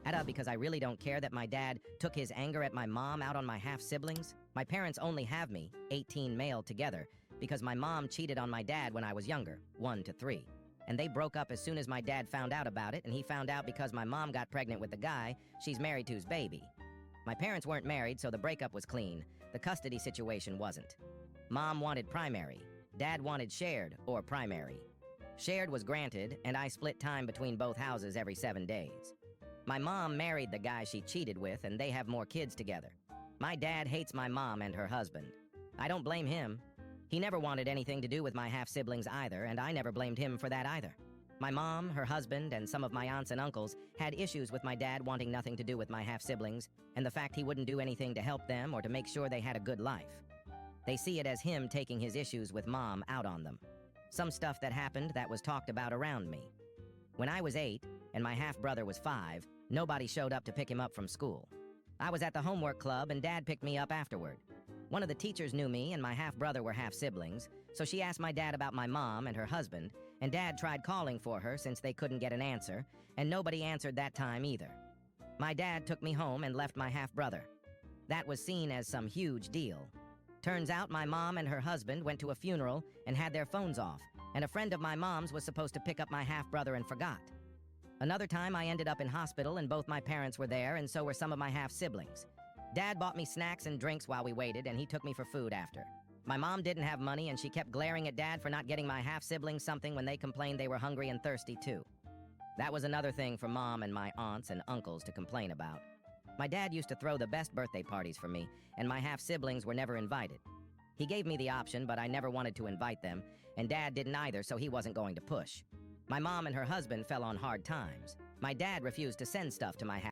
AITAH, because I really don't care that my dad took his anger at my mom out on my half-siblings. My parents only have me, 18 male, together because my mom cheated on my dad when I was younger, 1 to 3. And they broke up as soon as my dad found out about it, and he found out because my mom got pregnant with the guy she's married to's baby. My parents weren't married, so the breakup was clean. The custody situation wasn't. Mom wanted primary. Dad wanted shared, or primary. Shared was granted, and I split time between both houses every 7 days. My mom married the guy she cheated with, and they have more kids together. My dad hates my mom and her husband. I don't blame him. He never wanted anything to do with my half-siblings either, and I never blamed him for that either. My mom, her husband, and some of my aunts and uncles had issues with my dad wanting nothing to do with my half-siblings, and the fact he wouldn't do anything to help them or to make sure they had a good life. They see it as him taking his issues with mom out on them. Some stuff that happened that was talked about around me. When I was 8, and my half-brother was 5, nobody showed up to pick him up from school. I was at the homework club, and Dad picked me up afterward. One of the teachers knew me, and my half-brother were half-siblings, so she asked my dad about my mom and her husband, and Dad tried calling for her since they couldn't get an answer, and nobody answered that time either. My dad took me home and left my half-brother. That was seen as some huge deal. Turns out my mom and her husband went to a funeral and had their phones off, and a friend of my mom's was supposed to pick up my half-brother and forgot. Another time I ended up in hospital and both my parents were there, and so were some of my half-siblings. Dad bought me snacks and drinks while we waited, and he took me for food after. My mom didn't have money, and she kept glaring at Dad for not getting my half-siblings something when they complained they were hungry and thirsty too. That was another thing for Mom and my aunts and uncles to complain about. My dad used to throw the best birthday parties for me, and my half-siblings were never invited. He gave me the option, but I never wanted to invite them, and Dad didn't either, so he wasn't going to push. My mom and her husband fell on hard times. My dad refused to send stuff to my